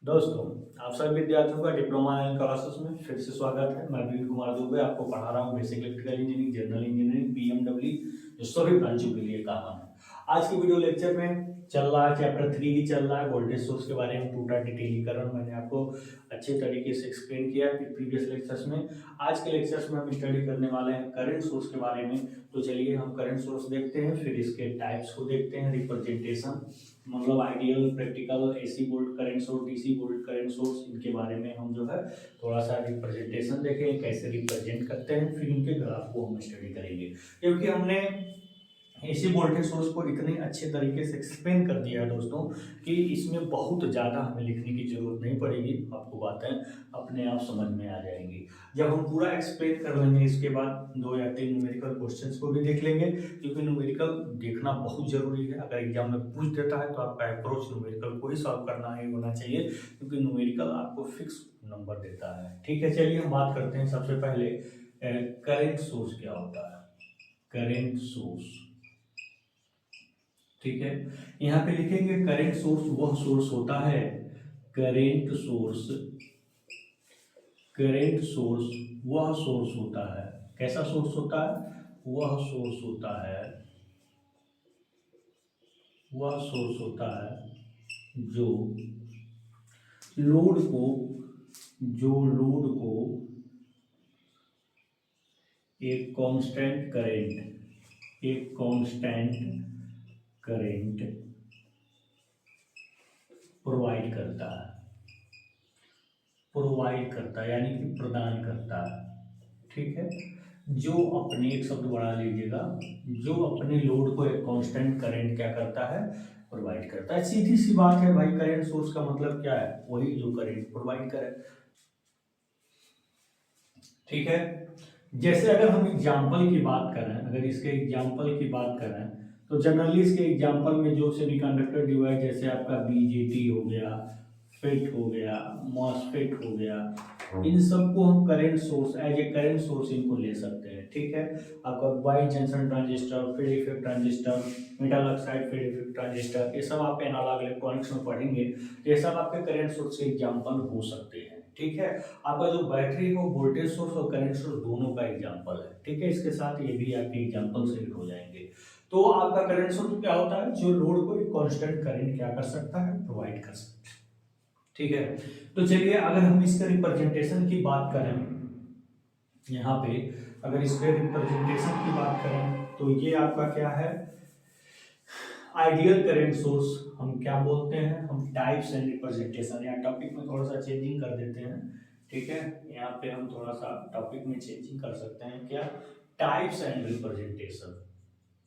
दोस्तों, आप सभी विद्यार्थियों का डिप्लोमा इन क्लासेस में फिर से स्वागत है। मैं विवेक कुमार दुबे आपको पढ़ा रहा हूँ basic electrical engineering, general engineering, PMW जो सभी ब्रांचों के लिए काम है। आज की वीडियो लेक्चर में चल रहा है चैप्टर 3 ही चल रहा है, वोल्टेज सोर्स के बारे में पूरा डिटेलीकरण मैंने आपको अच्छे तरीके से एक्सप्लेन किया है प्रीवियस लेक्चर्स में। आज के लेक्चर्स में हम स्टडी करने वाले हैं करंट सोर्स के बारे में। तो चलिए हम करंट सोर्स देखते हैं, फिर इसके टाइप्स को देखते हैं, रिप्रेजेंटेशन मतलब ideal, practical, AC volt current source, DC volt current source, इनके बारे में हम जो है थोड़ा सा रिप्रेजेंटेशन देखें, कैसे रिप्रेजेंट करते हैं, फिर इनके ग्राफ को हम स्टडी करेंगे। क्योंकि हमने एसी वोल्टेज सोर्स को इतने अच्छे तरीके से एक्सप्लेन कर दिया है दोस्तों कि इसमें बहुत ज़्यादा हमें लिखने की जरूरत नहीं पड़ेगी, आपको बातें अपने आप समझ में आ जाएंगी। जब हम पूरा एक्सप्लेन कर लेंगे इसके बाद 2 या 3 न्यूमेरिकल क्वेश्चंस को भी देख लेंगे, क्योंकि न्यूमेरिकल देखना बहुत जरूरी है। अगर एग्जाम में पूछ देता है तो आपका अप्रोच न्यूमेरिकल को ही सॉल्व करना ही होना चाहिए, क्योंकि न्यूमेरिकल आपको फिक्स नंबर देता है। ठीक है, चलिए हम बात करते हैं सबसे पहले करेंट सोर्स क्या होता है। करेंट सोर्स, ठीक है, यहाँ पे लिखेंगे करेंट सोर्स वह सोर्स होता है, करेंट सोर्स, करेंट सोर्स वह सोर्स होता है। कैसा सोर्स होता है? वह सोर्स होता है, वह सोर्स होता है जो लोड को, जो लोड को एक कांस्टेंट करंट, एक कांस्टेंट करंट प्रोवाइड करता है, प्रोवाइड करता है यानी कि प्रदान करता है। ठीक है, जो अपने, एक शब्द बढ़ा लीजिएगा, जो अपने लोड को एक कांस्टेंट करंट क्या करता है? प्रोवाइड करता है। सीधी सी बात है भाई, करंट सोर्स का मतलब क्या है? वही जो करंट प्रोवाइड करे। ठीक है, जैसे अगर हम एग्जाम्पल की बात करें, अगर इसके एग्जाम्पल की बात करें तो जनरली इसके एग्जाम्पल में जो सेमीकंडक्टर डिवाइस, जैसे आपका बीजेटी हो गया, फेट हो गया, मॉसफेट हो गया, इन सबको हम current source, as a current source इनको ले सकते हैं। ठीक है, आपका wide junction transistor, field effect transistor, metal oxide field effect transistor, ये सब आप एनालॉग इलेक्ट्रॉनिक्स में पढ़ेंगे। ये सब आपके करंट सोर्स के एग्जाम्पल हो सकते हैं। ठीक है, आपका जो बैटरी हो वोल्टेज सोर्स और करंट सोर्स दोनों का एग्जांपल है। ठीक है, इसके साथ ये भी आपके एग्जांपल सेट हो जाएंगे। तो आपका करंट सोर्स क्या होता है? जो लोड को एक कांस्टेंट करंट क्या कर सकता है? प्रोवाइड कर सकता है। ठीक है, तो चलिए अगर हम इसका रिप्रेजेंटेशन की बात करें, यहाँ पे अगर इसके रिप्रेजेंटेशन की बात करें तो ये आपका क्या है? आइडियल करंट सोर्स हम क्या बोलते हैं? हम टाइप्स एंड रिप्रेजेंटेशन, या टॉपिक में थोड़ा सा चेंजिंग कर देते हैं। ठीक है, यहाँ पे हम थोड़ा सा टॉपिक में चेंजिंग कर सकते हैं, क्या? Types and representation,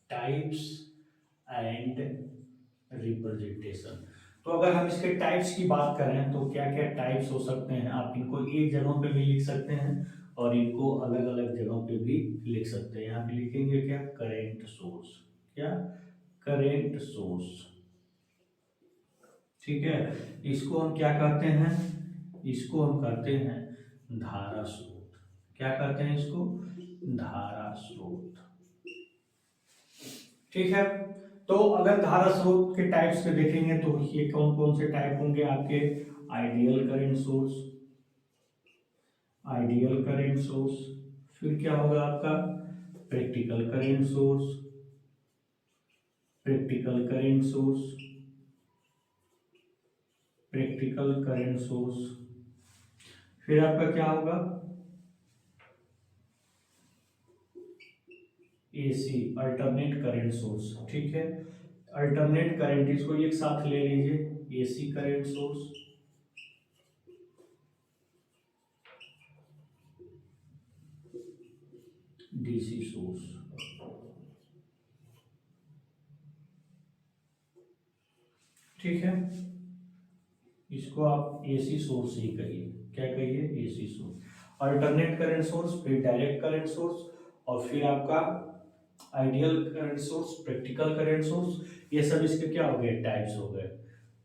types and representation. तो अगर हम इसके टाइप्स की बात करें तो क्या क्या टाइप्स हो सकते हैं? आप इनको एक जगह पे भी लिख सकते हैं और इनको अलग अलग जगहों पे भी लिख सकते हैं। यहाँ पे लिखेंगे क्या? करेंट सोर्स, क्या? Current source. ठीक है, इसको हम क्या कहते हैं? इसको हम कहते हैं धारा स्रोत। क्या कहते हैं इसको? धारा स्रोत। ठीक है, तो अगर धारा स्रोत के टाइप्स के देखेंगे तो ये कौन कौन से टाइप होंगे आपके? Ideal current source, ideal current source, फिर क्या होगा आपका? Practical current source, practical current source, practical current source, फिर आपका क्या होगा? AC, alternate current source. ठीक है, अल्टरनेट करंट, इसको एक साथ ले लीजिए, AC current source, DC source. ठीक है, इसको आप एसी सोर्स ही कहिए। क्या कहिए? AC source. Alternate current source, फिर डायरेक्ट करंट सोर्स, और फिर आपका ideal current source, practical current source. ये सब इसके क्या हो गए? टाइप्स हो गए।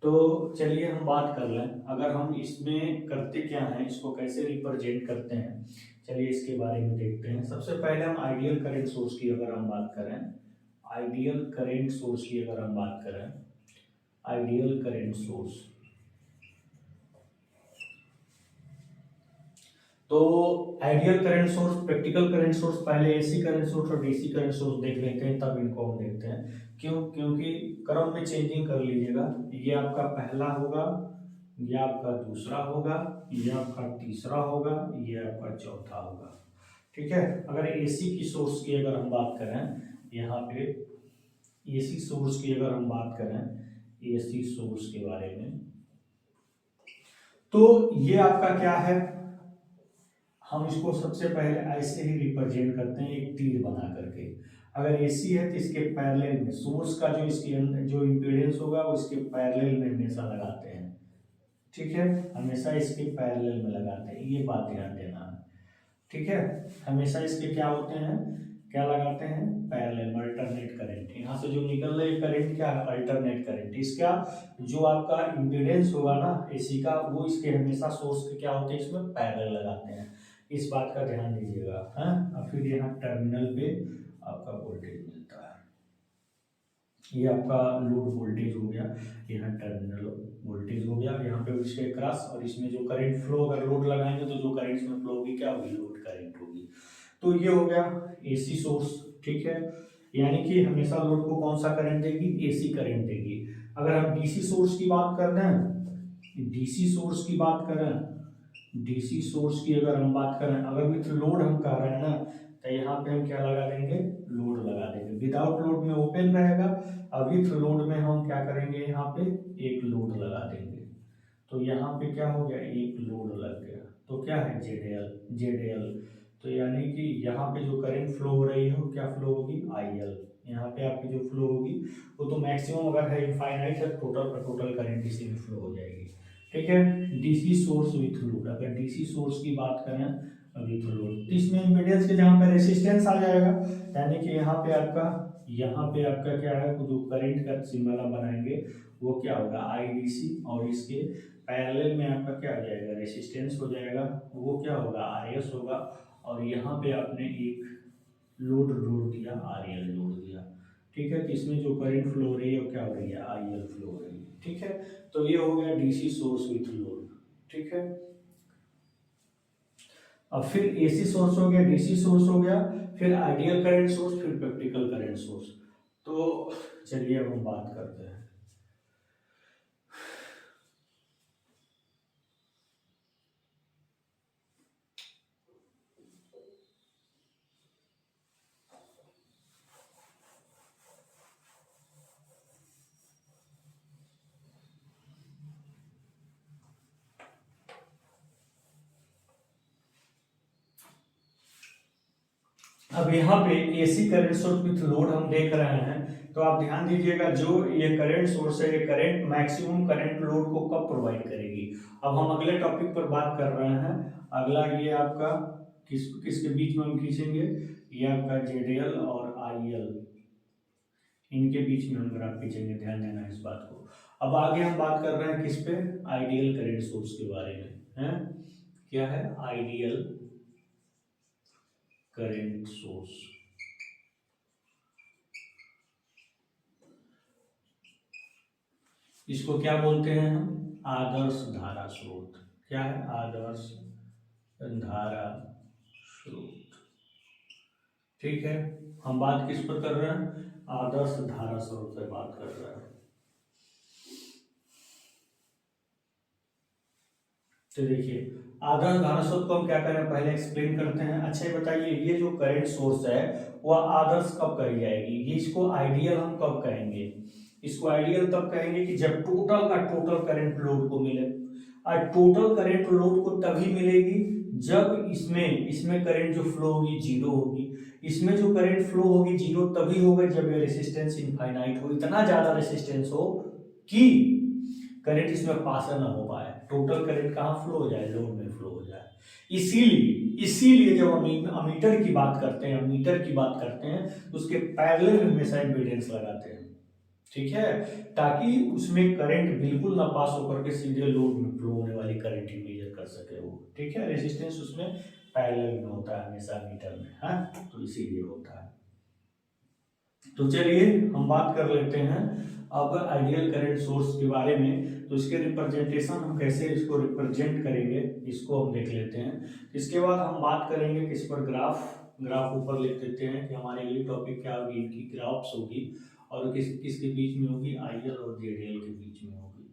तो चलिए हम बात कर लें, अगर हम इसमें करते क्या हैं, इसको कैसे रिप्रेजेंट करते हैं, चलिए इसके बारे में देखते हैं। सबसे पहले हम आइडियल करंट सोर्स की अगर हम बात करें, आइडियल करंट सोर्स की अगर हम बात करें, आइडियल करंट सोर्स, तो ideal current source, practical current source, पहले एसी करंट सोर्स और डीसी करंट सोर्स देख लेते हैं, तब इनको हम देखते हैं। क्यों? क्योंकि क्रम में चेंजिंग कर लीजिएगा। ये आपका पहला होगा, ये आपका दूसरा होगा, ये आपका तीसरा होगा, ये आपका चौथा होगा। ठीक है। अगर एसी की सोर्स की अगर हम बात करें, यहाँ पे एसी सोर्स की अगर हम बात करें, एसी सोर्स के बारे में, तो ये आपका क्या है, हम इसको सबसे पहले ऐसे ही रिप्रेजेंट करते हैं, एक तीर बना करके। अगर एसी है तो इसके पैरेलल में सोर्स का जो इसके अंदर जो इम्पीडेंस होगा वो इसके पैरेलल में हमेशा लगाते हैं। ठीक है, हमेशा इसके पैरेलल में लगाते हैं, ये बात ध्यान देना है। ठीक है, हमेशा इसके क्या होते हैं, क्या लगाते हैं, पैरेलल में अल्टरनेट करंट। यहाँ से जो निकल रही करंट क्या है, अल्टरनेट करंट। इसका जो आपका इम्पीडेंस होगा ना एसी का, वो इसके हमेशा सोर्स के क्या होते हैं, इसमें पैरेलल लगाते हैं। इस बात का ध्यान दीजिएगा। हाँ, और फिर यहाँ टर्मिनल पे आपका वोल्टेज मिलता है, ये आपका लोड वोल्टेज हो गया, यहाँ टर्मिनल वोल्टेज हो गया, यहाँ पे इसके क्रॉस, और इसमें जो करंट फ्लो, अगर लोड लगाएंगे तो जो करंट इसमें फ्लो होगी क्या होगी, लोड करंट होगी। तो ये हो गया एसी सोर्स। ठीक है, यानी कि हमेशा लोड को कौन सा करंट देगी, एसी करंट देगी। अगर हम डीसी सोर्स की बात कर रहे हैं, डीसी सोर्स की बात करें, डीसी सोर्स की अगर हम बात करें, अगर विथ लोड हम कह रहे हैं ना, तो यहाँ पे हम क्या लगा देंगे, लोड लगा देंगे। विदाउट लोड में ओपन रहेगा, और विथ लोड में हम क्या करेंगे, यहाँ पे एक लोड लगा देंगे। तो यहाँ पे क्या हो गया, एक लोड लग गया, तो क्या है, जेडएल, जेडएल। तो यानी कि यहाँ पे जो करंट फ्लो हो रही है वो क्या फ्लो होगी, आईएल। यहाँ पे आपकी जो फ्लो होगी वो तो मैक्सिमम अगर है इनफाइनाइट है, टोटल का टोटल करंट इसी में फ्लो हो जाएगी। ठीक है, डीसी सोर्स विथ लोड, अगर डीसी सोर्स की बात करें विथ लोड, तो इसमें इम्पीडेंस के जहाँ पे रेसिस्टेंस आ जाएगा, यानी कि यहाँ पे आपका क्या है, जो करंट का सिंबल आप बनाएंगे वो क्या होगा, आईडीसी, और इसके पैरेलल में आपका क्या हो जाएगा, रेसिस्टेंस हो जाएगा, वो क्या होगा, आरएस होगा। और यहाँ पे आपने एक लोड जोड़ दिया, आरएल जोड़ दिया। ठीक है, तो इसमें जो करंट फ्लो हो रही है वो क्या हो रही है, आईएल फ्लो हो रही है। ठीक है, तो ये हो गया डीसी सोर्स विथ लोड। ठीक है, अब फिर एसी सोर्स हो गया, डीसी सोर्स हो गया, फिर आइडियल करंट सोर्स, फिर प्रैक्टिकल करंट सोर्स। तो चलिए अब हम बात करते हैं। अब यहाँ पे AC current source with load हम देख रहे हैं, तो आप ध्यान दीजिएगा, जो ये करंट सोर्स है, ये करंट मैक्सिमम करंट लोड को कब प्रोवाइड करेगी। अब हम अगले टॉपिक पर बात कर रहे हैं। अगला ये आपका किसके बीच में हम खींचेंगे, ये आपका जेडएल और आईएल, इनके बीच में हम ग्राफ खींचेंगे, ध्यान देना इस बात को। अब आगे हम बात कर रहे हैं किस पे, आइडियल करंट सोर्स के बारे में है। क्या है, आइडियल करंट सोर्स। इसको क्या बोलते हैं हम, आदर्श धारा स्रोत। क्या है, आदर्श धारा स्रोत। ठीक है, हम बात किस पर कर रहे हैं, आदर्श धारा स्रोत पर बात कर रहे हैं। तो देखिए, आदर्श धारा स्रोत को हम क्या करें, पहले एक्सप्लेन करते हैं। अच्छा ये बताइए, ये जो करंट सोर्स है वह आदर्श कब कही जाएगी, ये इसको आइडियल हम कब कहेंगे, इसको आइडियल तब कहेंगे कि जब टोटल का टोटल करंट लोड को मिले। और टोटल करंट लोड को तभी मिलेगी जब इसमें इसमें करंट जो फ्लो होगी जीरो होगी। इसमें जो करंट फ्लो होगी जीरो तभी होगा जब ये रेसिस्टेंस इनफाइनाइट हो, इतना ज्यादा रेसिस्टेंस हो कि करंट इसमें पास न हो पाए, टोटल करंट कहाँ फ्लो हो जाए, लोड में फ्लो हो जाए। इसीलिए इसीलिए जब हम अमीटर की बात करते हैं, मीटर की बात करते हैं, तो उसके पैरेलल में हमेशा इम्पीडेंस लगाते हैं। ठीक है, ताकि उसमें करंट बिल्कुल ना पास होकर के सीधे लोड में फ्लो होने वाली करंट ही मेजर कर सके वो। ठीक है, रेजिस्टेंस उसमें पैरेलल में होता है हमेशा मीटर में, हाँ, तो इसीलिए होता है। तो चलिए हम बात कर लेते हैं अब आइडियल करंट सोर्स के बारे में। तो इसके रिप्रेजेंटेशन हम कैसे इसको रिप्रेजेंट करेंगे इसको हम देख लेते हैं। इसके बाद हम बात करेंगे किस पर, ग्राफ ऊपर लिख देते हैं कि हमारे लिए टॉपिक क्या होगी, इनकी ग्राफ्स होगी और किसके बीच में होगी, आईएल और जेडीएल के बीच में होगी।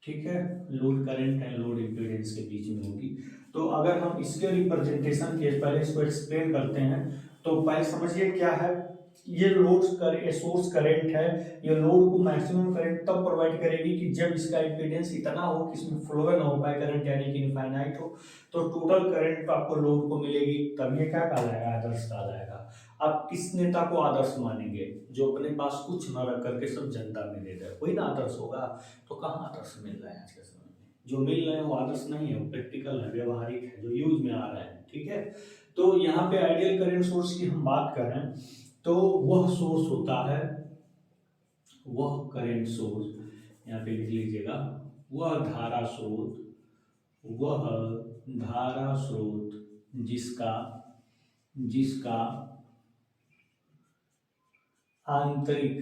ठीक है, load current and load impedance के बीच में होगी। तो अगर हम इसके रिप्रेजेंटेशन के पहले इसको एक्सप्लेन करते हैं तो पहले समझिए क्या है। ये सोर्स करंट है, ये लोड को मैक्सिमम करंट तब प्रोवाइड करेगी कि जब इसका इम्पीडेंस इतना हो कि इसमें फ्लो ना हो पाए करंट, यानी कि इनफाइनाइट हो। तो टोटल करंट आपको लोड को मिलेगी, तब ये क्या कहलाएगा, आदर्श कहलाएगा। आप किस नेता को आदर्श मानेंगे, जो अपने पास कुछ न रख करके सब जनता में दे दे, कोई ना आदर्श होगा। तो कहाँ आदर्श मिल रहा है आज के समय में, जो मिल रहे हैं वो आदर्श नहीं है, वो प्रैक्टिकल है, व्यवहारिक है, जो यूज में आ रहा है। ठीक है, तो यहाँ पे आइडियल करंट सोर्स की हम बात करें तो वह सोर्स होता है, वह करंट सोर्स, यहाँ पे लिख लीजिएगा, वह धारा स्रोत, वह धारा स्रोत जिसका जिसका आंतरिक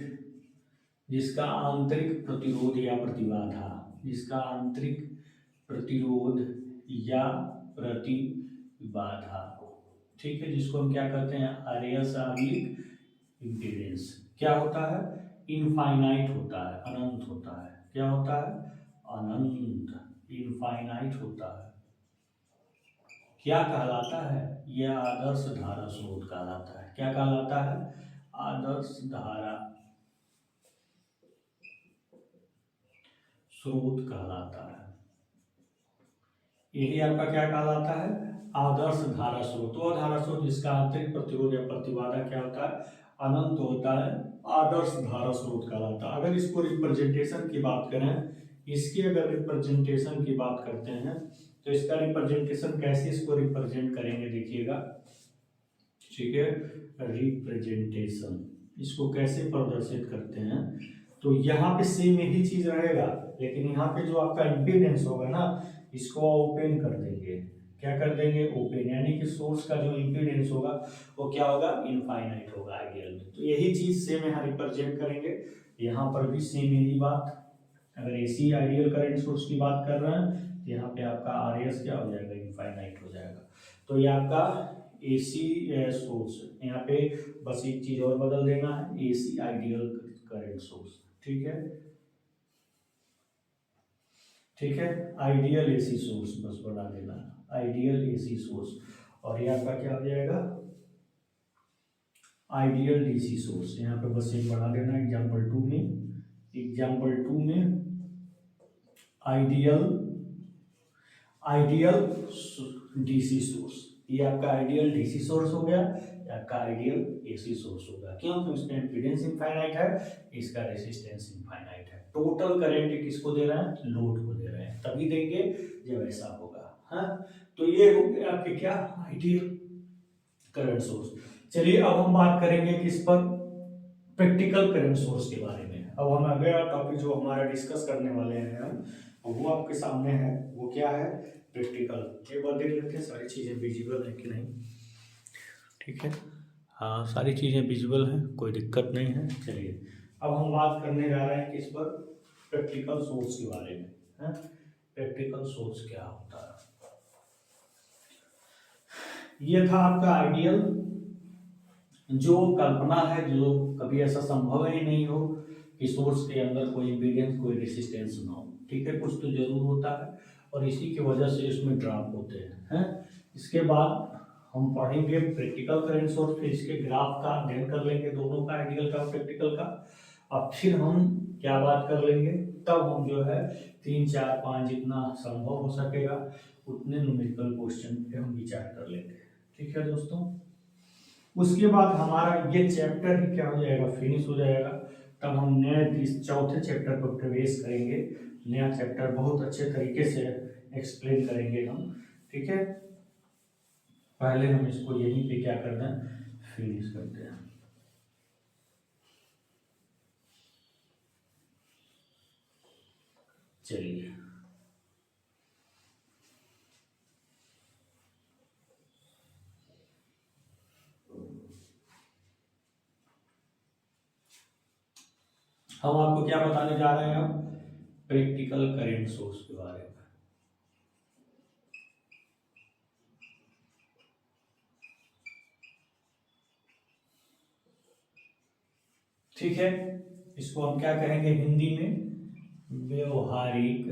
जिसका आंतरिक प्रतिरोध या प्रतिबाधा, जिसका आंतरिक प्रतिरोध या प्रतिबाधा, ठीक है, जिसको हम क्या कहते हैं, अरेयसाविक इम्पीडेंस, क्या होता है, इनफाइनाइट होता है, अनंत होता है। क्या होता है, अनंत, इनफाइनाइट होता है। क्या कहलाता है, यह आदर्श धारा स्रोत कहलाता है। क्या कहलाता है, आदर्श धारा स्रोत कहलाता है। यही आपका क्या कहलाता है, आदर्श धारा स्रोत। वह धारा स्रोत जिसका आंतरिक प्रतिरोध या प्रतिबाधा क्या होता है, अनंत होता है, आदर्श धारा स्रोत कहलाता है। अगर इसको रिप्रेजेंटेशन की बात करें, इसकी अगर रिप्रेजेंटेशन की बात करते हैं तो इसका रिप्रेजेंटेशन कैसे इसको रिप्रेजेंट करेंगे, देखिएगा। ठीक है, रिप्रेजेंटेशन इसको कैसे प्रदर्शित करते हैं, तो यहाँ पे सेम यही चीज रहेगा, लेकिन यहाँ पे जो आपका इम्पीडेंस होगा ना, इसको ओपन कर देंगे। क्या कर देंगे, ओपन, यानी कि सोर्स का जो इम्पीडेंस होगा वो क्या होगा, इनफाइनाइट होगा आइडियल में। तो यही चीज सेम यहाँ रिप्रेजेंट करेंगे, यहाँ पर भी सेम यही बात। अगर एसी आइडियल करंट सोर्स की बात कर रहे हैं तो यहाँ पे आपका आरएस क्या हो जाएगा, इनफाइनाइट हो जाएगा। तो ये आपका एसी सोर्स, यहाँ पे बस एक चीज और बदल देना है, एसी आइडियल करंट सोर्स। ठीक है, ठीक है, आइडियल एसी सोर्स बस बना देना, आइडियल एसी सोर्स। और ये आपका क्या हो जाएगा, आइडियल डीसी सोर्स। यहाँ पे बस एक बना देना एग्जाम्पल 2 में, एग्जाम्पल 2 में आइडियल आइडियल डीसी सोर्स। ये आपका आइडियल डीसी सोर्स हो गया, आपका आइडियल एसी सोर्स होगा। क्यों, तो इसका इम्पीडेंस इनफाइनाइट है, इसका रेसिस्टेंस इनफाइनाइट है। टोटल करंट किसको दे रहा है, लोड को दे रहे हैं, तभी देंगे जब ऐसा होगा। हाँ, तो ये हो गया आपके क्या, आइडियल करंट सोर्स। चलिए अब हम बात करेंगे किस पर, प्रैक्टिकल करंट सोर्स के बारे में। अब हम अगला टॉपिक जो हमारा डिस्कस करने वाले हैं हम, वो आपके सामने है, वो क्या है, प्रैक्टिकल। एक बार देख लेते हैं सारी चीजें विजिबल है कि नहीं। ठीक है, हाँ सारी चीजें विजिबल हैं, कोई दिक्कत नहीं है। चलिए अब हम बात करने जा रहे हैं किस पर, प्रैक्टिकल सोर्स के बारे में। है, प्रैक्टिकल सोर्स क्या होता है। ये था आपका आइडियल, जो कल्पना है, जो कभी ऐसा संभव ही नहीं हो कि सोर्स के अंदर कोई इम्पीडेंस, कोई रेसिस्टेंस ना हो। ठीक है, कुछ तो जरूर होता है और इसी की वजह से इसमें ड्रॉप होते हैं। इसके बाद हम पढ़ेंगे प्रैक्टिकल करंट सोर्स, फिर इसके ग्राफ का अध्ययन कर लेंगे, दोनों का, आइडियल का, प्रैक्टिकल का। अब फिर हम क्या बात कर लेंगे, तब हम जो है 3, 4, 5 जितना संभव हो सकेगा उतने न्यूमेरिकल क्वेश्चन पे हम विचार कर लेंगे। ठीक है दोस्तों, उसके बाद हमारा ये चैप्टर ही क्या हो जाएगा, फिनिश हो जाएगा। तब हम नए इस चौथे चैप्टर पर प्रवेश करेंगे। नया चैप्टर बहुत अच्छे तरीके से एक्सप्लेन करेंगे हम। ठीक है, पहले हम इसको यहीं पे क्या कर दें, फिनिश करते हैं। चलिए हम आपको क्या बताने जा रहे हैं अब, प्रैक्टिकल करंट सोर्स के बारे में। ठीक है, इसको हम क्या कहेंगे हिंदी में, व्यवहारिक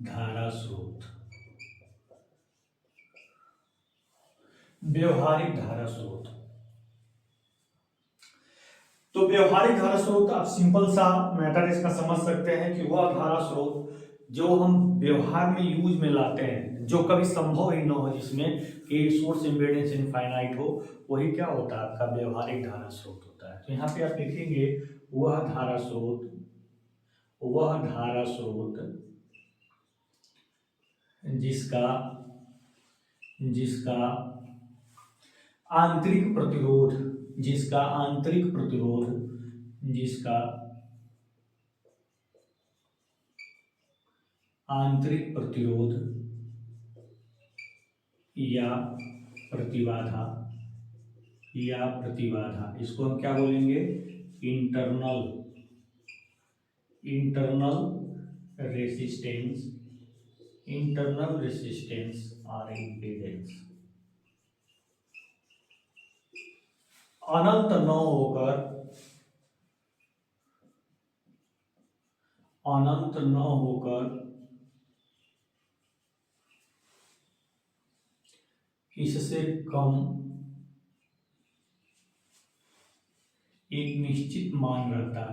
धारा स्रोत। व्यवहारिक धारा स्रोत। तो व्यवहारिक धारा स्रोत आप सिंपल सा मैटर इसका समझ सकते हैं कि वह धारा स्रोत जो हम व्यवहार में यूज में लाते हैं, जो कभी संभव ही न हो, जिसमें कि सोर्स इम्पीडेंस इनफाइनाइट हो, वही क्या होता है आपका व्यवहारिक धारा स्रोत होता है। तो यहाँ पे आप लिखेंगे वह धारा स्रोत, वह धारा स्रोत जिसका जिसका आंतरिक प्रतिरोध, जिसका आंतरिक प्रतिरोध, जिसका आंतरिक प्रतिरोध या प्रतिबाधा, इसको हम क्या बोलेंगे, इंटरनल रेसिस्टेंस, और इम्पीडेंस अनंत न होकर इससे कम एक निश्चित मान रहता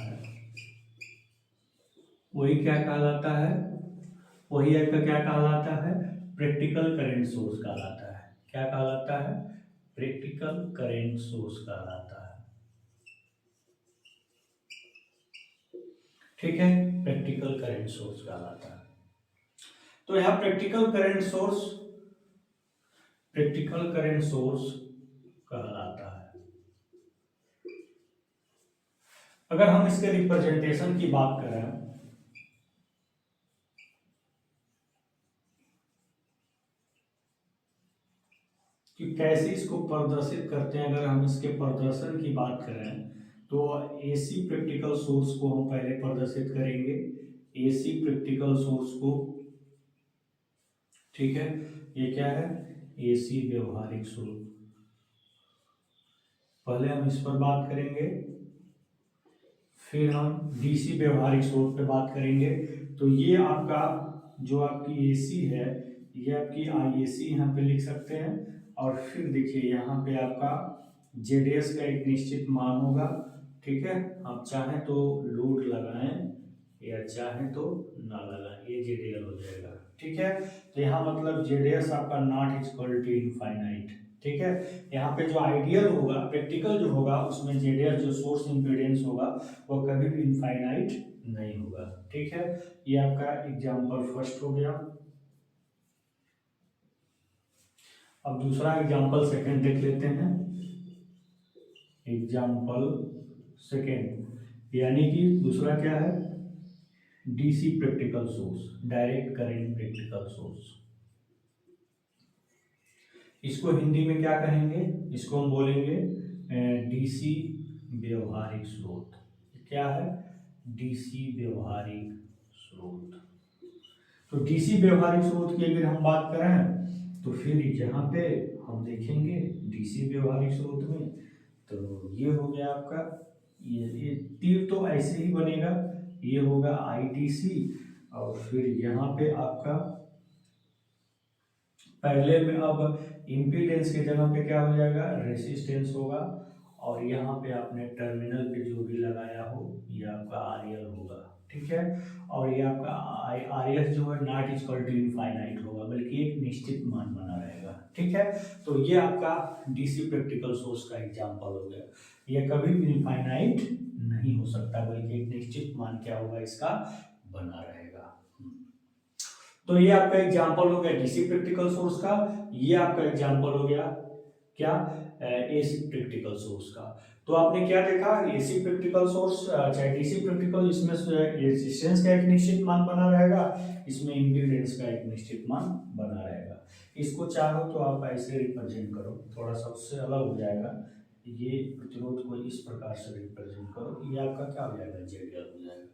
है, वही क्या कहलाता है, वही आपका क्या कहलाता है, प्रैक्टिकल करंट सोर्स कहलाता है। क्या कहलाता है, प्रैक्टिकल करंट सोर्स कहलाता है। ठीक है, प्रैक्टिकल करंट सोर्स कहलाता है। तो यह प्रैक्टिकल करंट सोर्स कहलाता है। अगर हम इसके रिप्रेजेंटेशन की बात करें, कि कैसे इसको प्रदर्शित करते हैं, अगर हम इसके प्रदर्शन की बात करें तो एसी प्रैक्टिकल सोर्स को हम पहले प्रदर्शित करेंगे, एसी प्रैक्टिकल सोर्स को। ठीक है, ये क्या है, एसी व्यवहारिक स्रोत। पहले हम इस पर बात करेंगे, फिर हम डीसी व्यवहारिक स्रोत पे बात करेंगे। तो ये आपका जो आपकी एसी है, ये आपकी आईएसी यहाँ पे लिख सकते हैं। और फिर देखिए यहाँ पे आपका जेडीएस का एक निश्चित मान होगा। ठीक है, आप चाहें तो लोड लगाएं या चाहें तो ना लगाएं, ये जेडीएल हो जाएगा। ठीक है, तो यहाँ मतलब जेडीएस आपका नॉट इक्वल टू इनफाइनाइट। ठीक है, यहाँ पे जो आइडियल होगा, प्रैक्टिकल जो होगा, उसमें जेडीएस जो सोर्स इम्पीडेंस होगा वो कभी भी इनफाइनाइट नहीं होगा। ठीक है, ये आपका एग्जांपल फर्स्ट हो गया। अब दूसरा एग्जांपल सेकंड देख लेते हैं। एग्जांपल सेकंड, यानी कि दूसरा क्या है, DC practical source, direct current practical source. इसको हिंदी में क्या कहेंगे, इसको हम बोलेंगे डीसी व्यवहारिक स्रोत। क्या है, डीसी व्यवहारिक स्रोत। तो डीसी व्यवहारिक स्रोत की अगर हम बात करें तो फिर यहाँ पे हम देखेंगे डीसी व्यवहारिक स्रोत में, तो ये हो गया आपका, ये तीर तो ऐसे ही बनेगा, ये होगा आईडीसी। और फिर यहाँ पे आपका पहले में अब इम्पीडेंस की जगह पे क्या हो जाएगा, रेसिस्टेंस होगा। और यहाँ पे आपने टर्मिनल पे जो भी लगाया हो ये आपका आरएल होगा। ठीक है, और ये आपका आरएस जो है नॉट इक्वल टू इनफाइनाइट होगा, बल्कि एक निश्चित मान बना रहेगा। ठीक है, तो ये आपका डीसी प्रैक्टिकल सोर्स का एग्जांपल हो गया। ये कभी भी इनफाइनाइट नहीं हो सकता, बल्कि एक निश्चित मान क्या होगा इसका, बना रहेगा। तो ये आपका एग्जांपल हो गया डीसी प्रैक्टिकल सोर्स का, ये आपका एग्जांपल हो गया क्या, एसी प्रैक्टिकल सोर्स का। तो आपने क्या देखा, एसी प्रैक्टिकल सोर्स चाहे डीसी प्रैक्टिकल, इसमें रेजिस्टेंस का एक निश्चित मान बना रहेगा, इसमें इम्पीडेंस का एक निश्चित मान बना रहेगा। इसको चाहो तो आप ऐसे रिप्रेजेंट करो, थोड़ा सा उससे अलग हो जाएगा, ये प्रतिरोध को इस प्रकार से रिप्रेजेंट करो, ये आपका क्या हो जाएगा, जेडीएल हो जाएगा।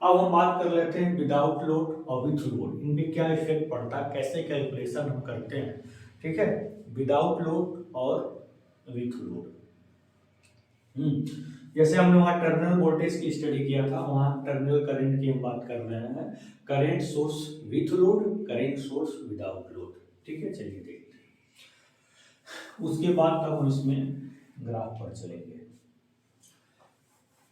अब हम बात कर लेते हैं विदाउट लोड और विथ लोड, इनमें क्या इफेक्ट पड़ता है, कैसे कैलकुलेशन हम करते हैं। ठीक है, विदाउट लोड और विथ लोड। जैसे हमने वहां टर्मिनल वोल्टेज की स्टडी किया था, वहां टर्मिनल करंट की हम बात कर रहे हैं, current source with load, current source without load. ठीक है, चलिए देखते हैं। उसके बाद तब हम इसमें ग्राफ पर चलेंगे।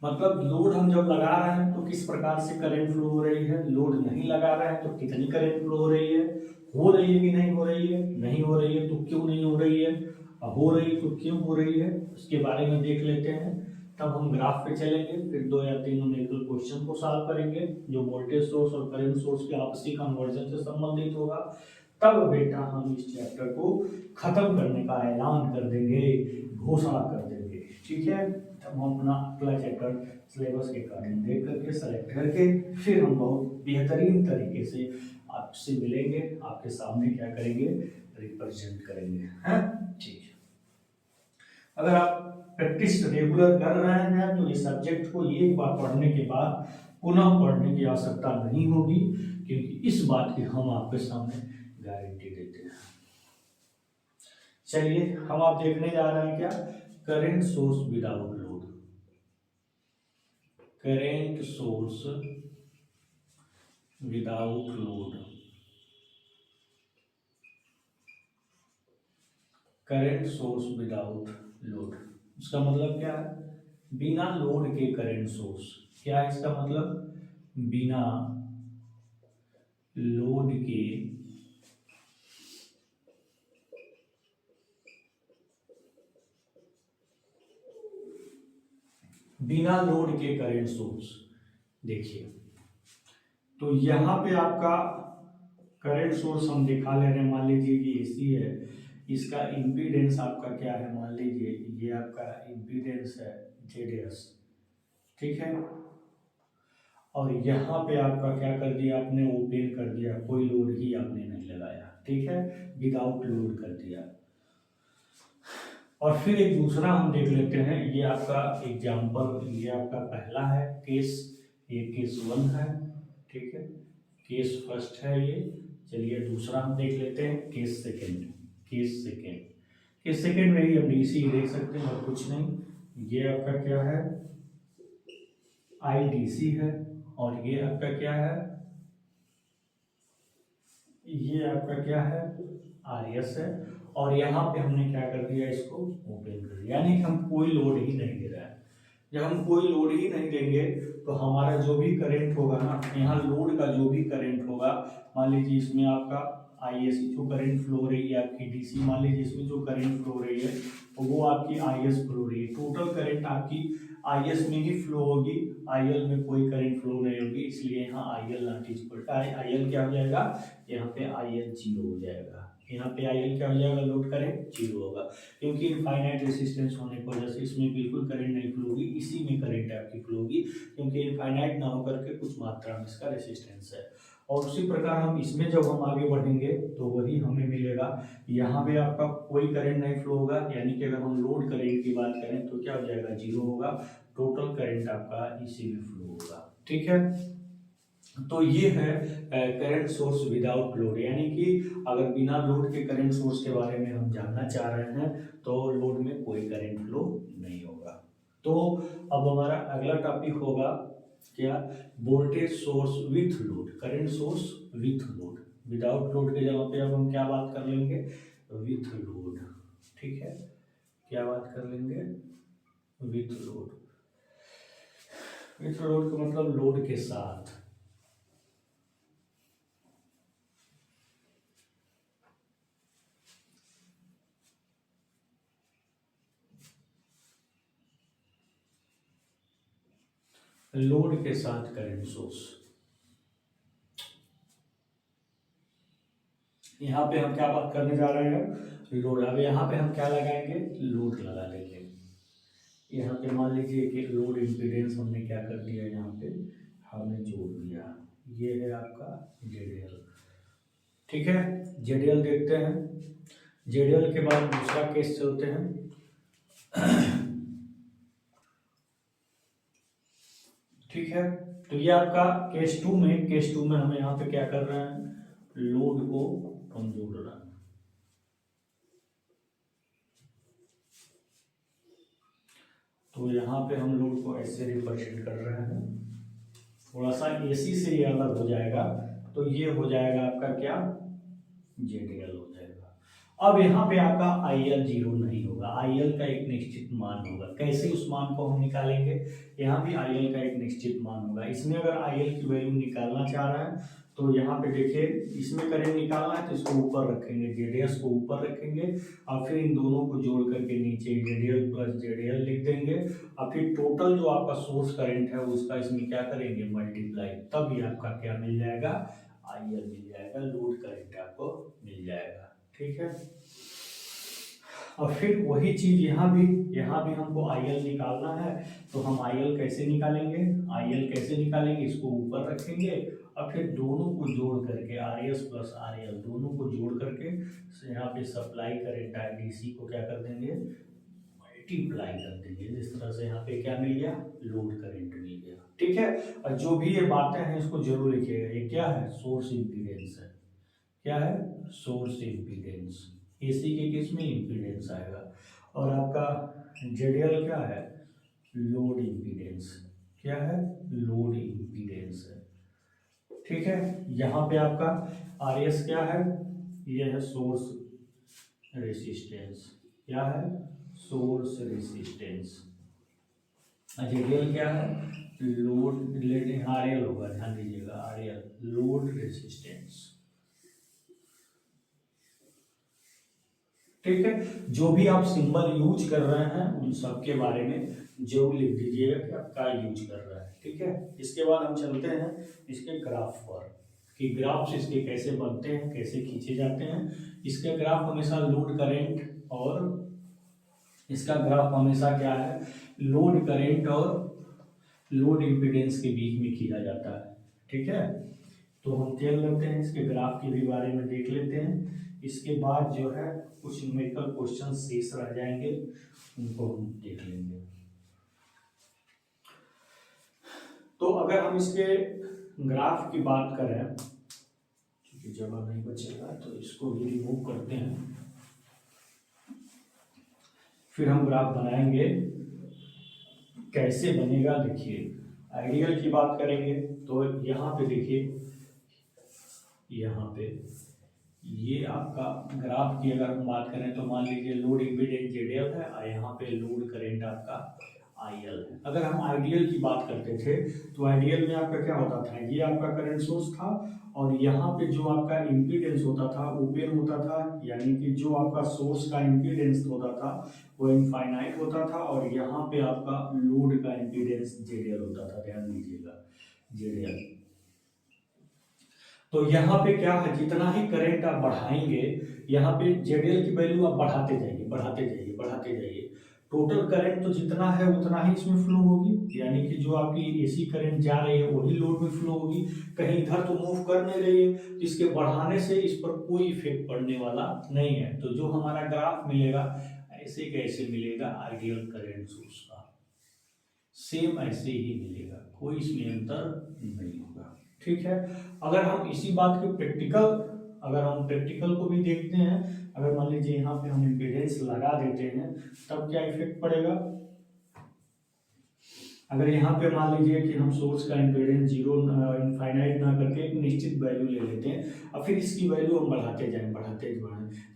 मतलब लोड हम जब लगा रहे हैं तो किस प्रकार से करंट फ्लो हो रही है, लोड नहीं लगा रहे हैं तो कितनी करंट फ्लो हो रही है कि नहीं हो रही है, नहीं हो रही है तो क्यों नहीं हो रही है, हो रही है तो क्यों हो रही है, उसके बारे में देख लेते हैं। तब हम ग्राफ पे चलेंगे, फिर 2 या 3 न्यूमेरिकल क्वेश्चन को सॉल्व करेंगे जो वोल्टेज सोर्स और करंट सोर्स के आपसी कन्वर्जन से संबंधित होगा। तब बेटा हम इस चैप्टर को खत्म करने का ऐलान कर देंगे, घोषणा कर देंगे। ठीक है, तब हम अपना अगला चैप्टर सिलेबस के अकॉर्डिंग देख करके सेलेक्ट करके फिर हम बहुत बेहतरीन तरीके से आपसे मिलेंगे, आपके सामने क्या करेंगे, रिप्रेजेंट करेंगे। हैं, ठीक है। अगर आप प्रैक्टिस रेगुलर कर रहे हैं तो इस सब्जेक्ट को एक बार पढ़ने के बाद पुनः पढ़ने की आवश्यकता नहीं होगी, क्योंकि इस बात की हम आपके सामने गारंटी देते हैं। चलिए, हम आप देखने जा रहे हैं क्या, current source without load, current source without load, current source without load. इसका मतलब क्या है, बिना लोड के करंट सोर्स। क्या है इसका मतलब, बिना लोड के करंट सोर्स। देखिए, तो यहां पे आपका करंट सोर्स हम दिखा ले रहे हैं, मान लीजिए कि एसी है, इसका इम्पीडेंस आपका क्या है, मान लीजिए ये आपका इम्पीडेंस है जेडएस। ठीक है, और यहाँ पे आपका क्या कर दिया आपने, ओपन कर दिया, कोई लोड ही आपने नहीं लगाया। ठीक है, विदाउट लोड कर दिया। और फिर एक दूसरा हम देख लेते हैं, ये आपका एग्जांपल, ये आपका पहला है केस, ये केस 1 है। ठीक है, केस फर्स्ट है ये। चलिए दूसरा हम देख लेते हैं, केस सेकेंड। केस सेकेंड में ही हम डीसी देख सकते हैं और कुछ नहीं। ये आपका क्या है, आईडीसी है, और ये आपका क्या है, ये आपका क्या है, आरएस है। और यहाँ पे हमने क्या कर दिया, इसको ओपन कर दिया, यानी कि हम कोई लोड ही नहीं दे रहा है। जब हम कोई लोड ही नहीं देंगे तो हमारा जो भी करंट होगा ना, यहाँ लोड का जो भी करंट होगा, मान लीजिए इसमें आपका आईएस जो करंट फ्लो रही है आपकी डीसी, मान लीजिए इसमें जो करंट फ्लो रही है तो वो आपकी आईएस फ्लो रही है, टोटल करंट आपकी आईएस में ही फ्लो होगी, आईएल में कोई करंट फ्लो नहीं होगी, इसलिए यहाँ IL not equal to IL क्या हो जाएगा, यहाँ पे आईएल 0 हो जाएगा। यहाँ पे आईएल क्या हो जाएगा, लोड करंट 0 होगा, क्योंकि इनफाइनाइट रेसिस्टेंस होने की वजह से इसमें बिल्कुल करंट नहीं फ्लो होगी, इसी में करंट आपकी फ्लो होगी, क्योंकि इनफाइनाइट ना होकर के कुछ मात्रा में इसका रेसिस्टेंस है। और उसी प्रकार हम इसमें जब हम आगे बढ़ेंगे तो वही हमें मिलेगा, यहाँ पे आपका कोई करंट नहीं फ्लो होगा, यानी कि अगर हम लोड करंट की बात करें तो क्या हो जाएगा, 0 होगा, टोटल करंट आपका इसी में फ्लो होगा। ठीक है, तो ये है करंट सोर्स विदाउट लोड, यानी कि अगर बिना लोड के करंट सोर्स के बारे में हम जानना चाह रहे हैं तो लोड में कोई करंट फ्लो नहीं होगा। तो अब हमारा अगला टॉपिक होगा क्या, voltage source with load, current source with load. Without load के जगह पे अब हम क्या बात कर लेंगे, विथ लोड। ठीक है, क्या बात कर लेंगे, विथ लोड। विथ लोड का मतलब लोड के साथ। लोड के साथ करंट सोर्स। यहाँ पे हम क्या बात करने जा रहे हैं, लोड। अब यहाँ पे हम क्या लगाएंगे, लोड लगा लेंगे। यहाँ पे मान लीजिए कि लोड इम्पीडेंस हमने क्या कर दिया, यहाँ पे हमने जोड़ दिया। ये है आपका जेडीएल, ठीक है। जेडीएल देखते हैं। जेडीएल के बाद दूसरा केस चलते हैं। ठीक है, तो ये आपका केस टू में हमें यहाँ पे क्या कर रहे हैं, लोड को हम जोड़ रहे हैं। तो यहाँ पे हम लोड को ऐसे रिप्रेजेंट कर रहे हैं। थोड़ा सा एसी से ये अलग हो जाएगा, तो ये हो जाएगा आपका क्या, जेडीएल हो जाएगा। अब यहाँ पे आपका आईएल जीरो नहीं होगा, आईएल का एक निश्चित मान होगा। कैसे उस मान को हम निकालेंगे, यहाँ भी आईएल का एक निश्चित मान होगा। इसमें अगर आईएल की वैल्यू निकालना चाह रहे हैं तो यहाँ पे देखिए, इसमें करंट निकालना है तो इसको ऊपर रखेंगे, जेडीएस को ऊपर रखेंगे और फिर इन दोनों को जोड़ करके नीचे जेडीएल प्लस जेडीएल लिख देंगे और फिर टोटल जो आपका सोर्स करंट है उसका इसमें क्या करेंगे, मल्टीप्लाई, तब ये आपका क्या मिल जाएगा, आईएल मिल जाएगा, लोड करंट आपको मिल जाएगा। ठीक है, और फिर वही चीज यहाँ भी हमको आईएल निकालना है। तो हम आईएल कैसे निकालेंगे, इसको ऊपर रखेंगे और फिर दोनों को जोड़ करके आरएस प्लस आरएल दोनों को जोड़ करके यहाँ पे सप्लाई करंट है डीसी को क्या कर देंगे, मल्टीप्लाई कर देंगे। जिस तरह से यहाँ पे क्या मिल गया, लोड करंट मिल गया। ठीक है, और जो भी ये बातें हैं इसको जरूर लिखिएगा। ये क्या है, सोर्स इम्पीडेंस है। क्या है, सोर्स इम्पीडेंस। एसी के केस में इम्पीडेंस आएगा। और आपका जेडीएल क्या है, लोड इम्पीडेंस। क्या है, लोड इम्पीडेंस है। ठीक है, यहाँ पे आपका आरएस क्या है, ये है सोर्स रेसिस्टेंस। क्या है, सोर्स रेसिस्टेंस। जेडीएल क्या है, लोड आरएल होगा, ध्यान दीजिएगा, आरएल लोड रेसिस्टेंस। ठीक है, जो भी आप सिंबल यूज कर रहे हैं उन सब के बारे में जरूर लिख दीजिएगा कि आप क्या यूज कर रहे हैं। ठीक है, इसके बाद हम चलते हैं इसके ग्राफ पर कि ग्राफ्स इसके कैसे बनते हैं, कैसे खींचे जाते हैं। इसके ग्राफ हमेशा लोड करंट और इसका ग्राफ हमेशा क्या है, लोड करंट और लोड इम्पीडेंस के बीच में खींचा जाता है। ठीक है, तो हम चल लेते हैं इसके ग्राफ के भी बारे में देख लेते हैं। इसके बाद जो है कुछ न्यूमेरिकल क्वेश्चन शेष रह जाएंगे, उनको हम देख लेंगे। तो अगर हम इसके ग्राफ की बात करें, क्योंकि जगह नहीं बचेगा तो इसको भी रिमूव करते हैं, फिर हम ग्राफ बनाएंगे। कैसे बनेगा देखिए, आइडियल की बात करेंगे तो यहाँ पे देखिए, यहाँ पे ये आपका ग्राफ की अगर हम बात करें तो मान लीजिए लोड इम्पीडेंस जेडीएल है और यहाँ पे लोड करंट आपका आईएल है। अगर हम आइडियल की बात करते थे तो आइडियल में आपका क्या होता था, ये आपका करंट सोर्स था और यहाँ पे जो आपका इम्पीडेंस होता था ओपन होता था, यानी कि जो आपका सोर्स का इम्पीडेंस होता था वो इनफाइनाइट होता था और यहाँ पे आपका लोड का इम्पीडेंस जेडीएल होता था। ध्यान दीजिएगा, जेडीएल। तो यहाँ पे क्या है, जितना ही करंट आप बढ़ाएंगे, यहाँ पे जेडीएल की वैल्यू आप बढ़ाते जाइए, बढ़ाते जाइए, बढ़ाते जाइए। टोटल करंट तो जितना है उतना ही इसमें फ्लो होगी, यानी कि जो आपकी एसी करंट जा रही है वही लोड में फ्लो होगी, कहीं इधर तो मूव कर नहीं रही है। तो इसके बढ़ाने से इस पर कोई इफेक्ट पड़ने वाला नहीं है। तो जो हमारा ग्राफ मिलेगा ऐसे कैसे मिलेगा, आइडियल करंट सोर्स का सेम ऐसे ही मिलेगा, कोई इसमें अंतर नहीं होगा। ठीक है, अगर हम इसी बात के प्रैक्टिकल को भी देखते हैं, अगर मान लीजिए यहाँ पे हम इम्पीडेंस लगा देते हैं तब क्या इफेक्ट पड़ेगा। अगर यहाँ पे मान लीजिए कि हम सोर्स का इम्पीडेंस जीरो इनफाइनाइट ना करके एक निश्चित वैल्यू ले लेते हैं और फिर इसकी वैल्यू हम बढ़ाते जाएं,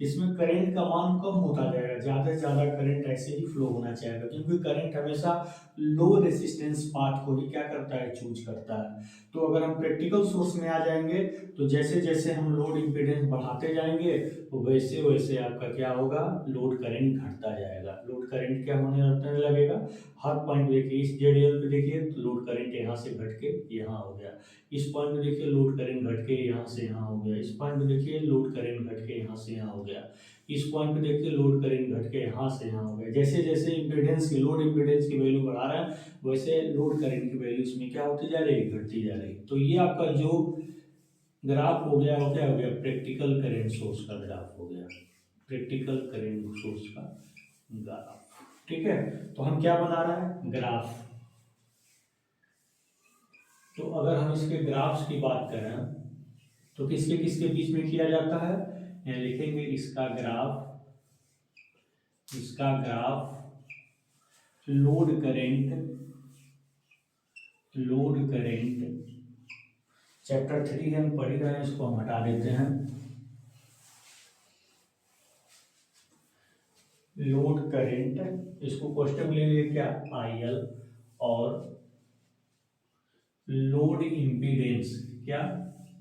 इसमें करंट का मान कम होता जाएगा, ज़्यादा से ज़्यादा करंट ऐसे ही फ्लो होना चाहेगा, क्योंकि करंट हमेशा लो रेसिस्टेंस पाथ को ही क्या करता है, चूज करता है। तो अगर हम प्रैक्टिकल सोर्स में आ जाएंगे तो जैसे जैसे हम लोड इम्पीडेंस बढ़ाते जाएंगे तो वैसे वैसे आपका क्या होगा, लोड करंट घटता जाएगा। लोड करंट क्या होने लगेगा, हर पॉइंट देखिए, इस जेडीएल पे देखिए तो लोड करंट यहाँ से घट के यहाँ हो गया, इस पॉइंट पे देखिए लोड करंट घट के यहाँ से यहाँ हो गया, इस पॉइंट पे देखिए लोड करंट घट के यहाँ से यहाँ हो गया। इस पॉइंट पे देखिए लोड करेंट घट के यहाँ से यहाँ हो गया। जैसे जैसे इम्पीडेंस की लोड इम्पीडेंस की वैल्यू बढ़ा रहा है वैसे लोड करेंट की वैल्यू इसमें क्या होती जा रही है, घटती जा रही है। तो ये आपका जो ग्राफ हो गया वो क्या हो गया, प्रैक्टिकल करेंट सोर्स का ग्राफ हो गया, प्रैक्टिकल करेंट सोर्स का ग्राफ। ठीक है, तो हम क्या बना रहा है, ग्राफ। तो अगर हम इसके ग्राफ्स की बात करें तो किसके किसके बीच में किया जाता है, यहाँ लिखेंगे इसका ग्राफ लोड करेंट चैप्टर 3 है, हम पढ़ ही रहे हैं, इसको हम हटा देते हैं। लोड करेंट, इसको क्वेश्चन ले लिए क्या, IL, और लोड इम्पीडेंस, क्या,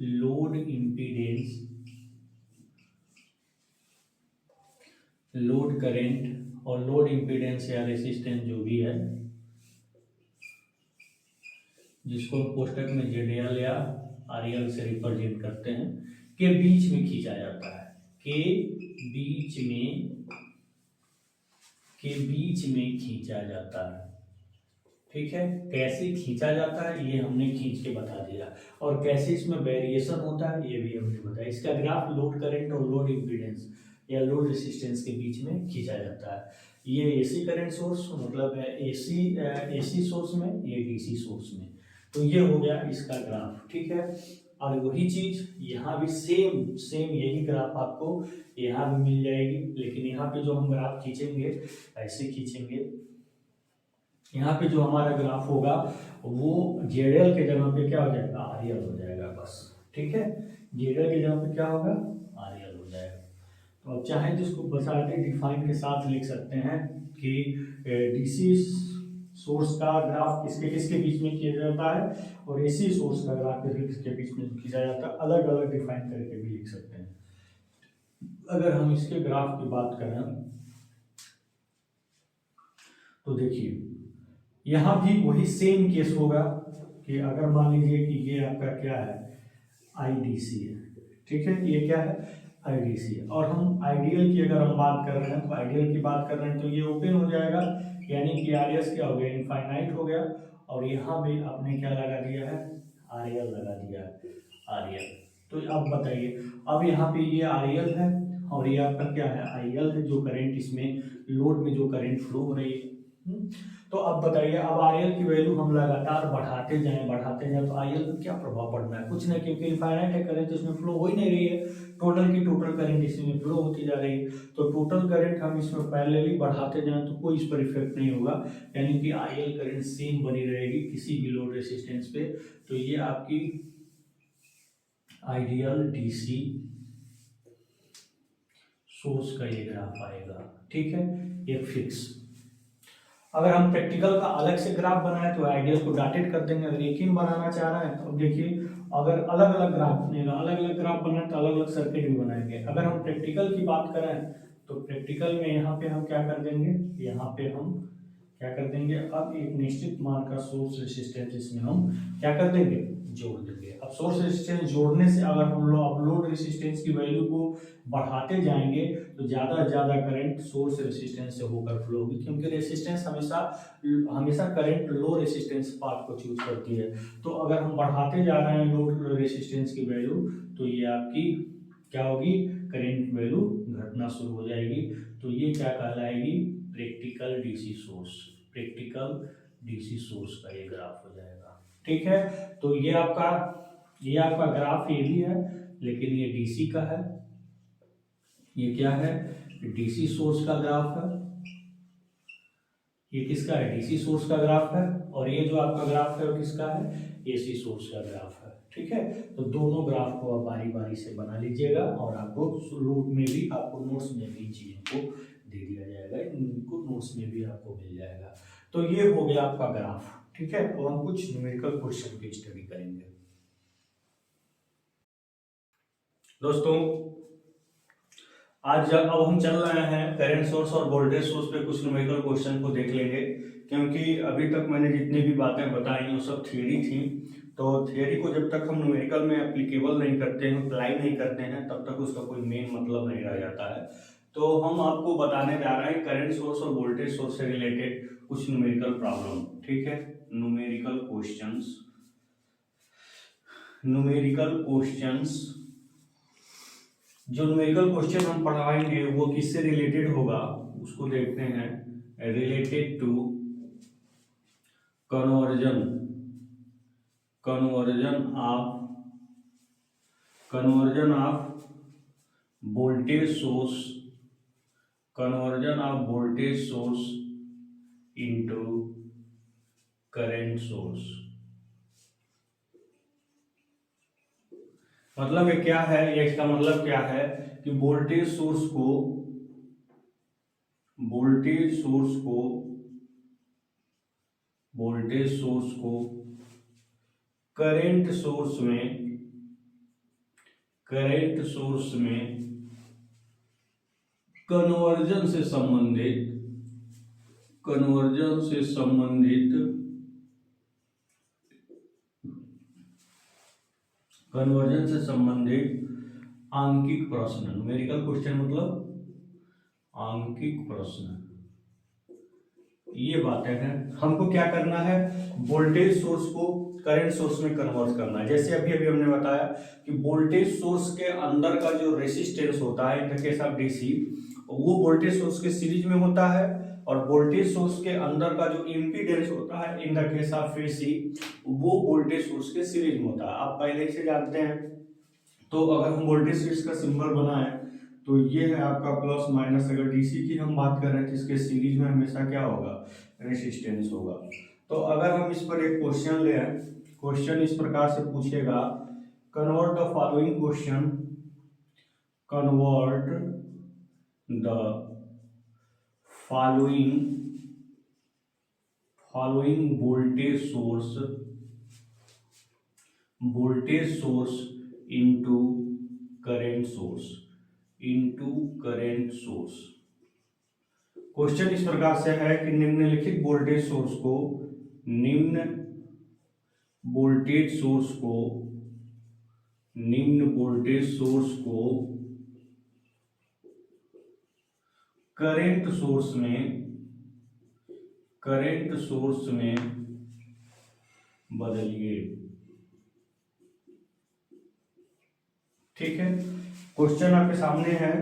लोड इम्पीडेंस, लोड करेंट और लोड इम्पीडेंस या रेसिस्टेंस जो भी है, जिसको कोष्टक में ZL या RL से रिप्रेजेंट करते हैं, के बीच में खींचा जाता है, के बीच में खींचा जाता है। ठीक है, कैसे खींचा जाता है ये हमने खींच के बता दिया, और कैसे इसमें वेरिएशन होता है ये भी हमने बताया। इसका ग्राफ लोड करंट और लोड इम्पीडेंस या लोड रेसिस्टेंस के बीच में खींचा जाता है। ये AC करंट सोर्स मतलब है AC सोर्स में, ये DC सोर्स में। तो ये हो गया इसका ग्राफ। ठीक है, और वही चीज यहाँ भी सेम यही ग्राफ आपको यहाँ भी मिल जाएगी, लेकिन यहाँ पे जो हम ग्राफ खींचेंगे ऐसे खींचेंगे। यहाँ पे जो हमारा ग्राफ होगा वो ZL के जगह पे क्या हो जाएगा, RL हो जाएगा बस। ठीक है, ZL के जगह पे क्या होगा, RL हो जाएगा। तो अब चाहे जिसको बचा के डिफाइन के साथ लिख सकते हैं कि DC सोर्स का ग्राफ किसके किसके बीच में किया जाता है और AC सोर्स का ग्राफ किसके किसके बीच में खींचा जाता है, अलग अलग डिफाइन करके भी लिख सकते हैं। अगर हम इसके ग्राफ की बात करें तो देखिए यहाँ भी वही सेम केस होगा कि अगर मान लीजिए कि ये आपका क्या है, IDC है। ठीक है, ये क्या है, IDC है, और हम आइडियल की अगर हम बात कर रहे हैं तो आइडियल की बात कर रहे हैं तो ये ओपन हो जाएगा, यानी कि RS क्या हो गया, इनफाइनाइट हो गया, और यहाँ भी आपने क्या लगा दिया है, RL लगा दिया है, RL। तो अब बताइए, अब यहाँ पे ये RL है और ये आपका क्या है, IL है, जो करंट इसमें लोड में जो करंट फ्लो हो रही है। तो अब बताइए, अब RL की वैल्यू हम लगातार बढ़ाते जाएं तो IL पर क्या प्रभाव पड़ना है, कुछ नहीं, क्योंकि इनफाइनाइट है करंट, इसमें फ्लो हो ही नहीं रही है, टोटल करंट इसमें फ्लो होती जा रही है। तो टोटल करंट हम इसमें पैरेलली बढ़ाते जाएं तो कोई इस पर इफेक्ट नहीं होगा, यानी कि IL करंट सेम बनी रहेगी किसी भी लोड रेसिस्टेंस पे। तो ये आपकी आइडियल DC सोर्स का ये ग्राफ आएगा। ठीक है, ये फिक्स। अगर हम प्रैक्टिकल का अलग से ग्राफ बनाए तो आइडियल को डॉटेड कर देंगे। अगर एक ही बनाना चाह रहे हैं तो अब देखिए, अगर अलग अलग ग्राफ बनेगा, अलग अलग ग्राफ बनाए तो अलग अलग सर्किट भी बनाएंगे। अगर हम प्रैक्टिकल की बात करें तो प्रैक्टिकल में यहाँ पे हम क्या कर देंगे, यहाँ पे हम क्या कर देंगे, अब एक निश्चित मान का सोर्स रेसिस्टेंस इसमें हम क्या कर देंगे, जोड़ देंगे। अब सोर्स रेसिस्टेंस जोड़ने से अगर हम लोग अपलोड रेसिस्टेंस की वैल्यू को बढ़ाते जाएंगे तो ज़्यादा से ज़्यादा करंट सोर्स रेसिस्टेंस से होकर फ्लो होगी, क्योंकि रेसिस्टेंस हमेशा करंट लो रेसिस्टेंस पार्ट को चूज करती है। तो अगर हम बढ़ाते जा रहे हैं लोड रेसिस्टेंस की वैल्यू तो ये आपकी क्या होगी, करंट वैल्यू घटना शुरू हो जाएगी। तो ये क्या कहलाएगी, practical DC source, practical DC source का ये ग्राफ हो जाएगा। ठीक है, तो ये आपका ग्राफ ये भी है, लेकिन ये DC का है, ये क्या है, DC सोर्स का ग्राफ है। ये किसका है, DC सोर्स का ग्राफ है, और ये जो आपका ग्राफ है वो किसका है, AC सोर्स का ग्राफ है। ठीक है, तो दोनों ग्राफ को आप बारी बारी से बना लीजिएगा, और आपको नोट में भी, आपको नोट्स में भी चीजों को दे दिया जाएगा, इनको नोट्स में भी आपको मिल जाएगा। तो ये हो गया आपका ग्राफ। ठीक है, तो हम कुछ न्यूमेरिकल क्वेश्चन की स्टडी करेंगे। दोस्तों आज अब हम चल रहे हैं करंट सोर्स और वोल्टेज सोर्स पे कुछ न्यूमेरिकल क्वेश्चन को देख लेंगे, क्योंकि अभी तक मैंने जितनी भी बातें बताई वो सब थ्योरी थी। तो थ्योरी को जब तक हम न्यूमेरिकल में एप्लीकेबल नहीं करते हैं, अप्लाई नहीं करते हैं, तब तक उसका कोई मेन मतलब नहीं रह जाता है। तो हम आपको बताने जा रहे हैं करंट सोर्स और वोल्टेज सोर्स से रिलेटेड कुछ न्यूमेरिकल प्रॉब्लम। ठीक है, न्यूमेरिकल क्वेश्चंस। जो न्यूमेरिकल क्वेश्चन हम पढ़ाएंगे वो किससे रिलेटेड होगा उसको देखते हैं। Related to conversion of voltage source into current source. मतलब ये क्या है, ये इसका मतलब क्या है कि वोल्टेज सोर्स को करंट सोर्स में कन्वर्जन से संबंधित आंकिक प्रश्न। न्यूमेरिकल क्वेश्चन मतलब आंकिक प्रश्न, ये बातें हैं। हमको क्या करना है, वोल्टेज सोर्स को करंट सोर्स में कन्वर्ट करना है। जैसे अभी हमने बताया कि वोल्टेज सोर्स के अंदर का जो रेसिस्टेंस होता है in the case of DC, वो वोल्टेज सोर्स के सीरीज में होता है, और वोल्टेज सोर्स के अंदर का जो इम्पीडेंस होता है in the case of AC, वो वोल्टेज सोर्स के सीरीज में होता है। आप पहले से जानते हैं। तो अगर हम वोल्टेज सोर्स का सिंबल बनाए तो ये है आपका प्लस माइनस। अगर डीसी की हम बात कर रहे हैं तो इसके सीरीज में हमेशा क्या होगा, रेसिस्टेंस होगा। तो अगर हम इस पर एक क्वेश्चन ले आए, क्वेश्चन इस प्रकार से पूछेगा, convert the following question, convert the following voltage source into current source. Question इस प्रकार से है कि निम्नलिखित वोल्टेज सोर्स को करंट सोर्स में बदलिए। ठीक है, क्वेश्चन आपके सामने है।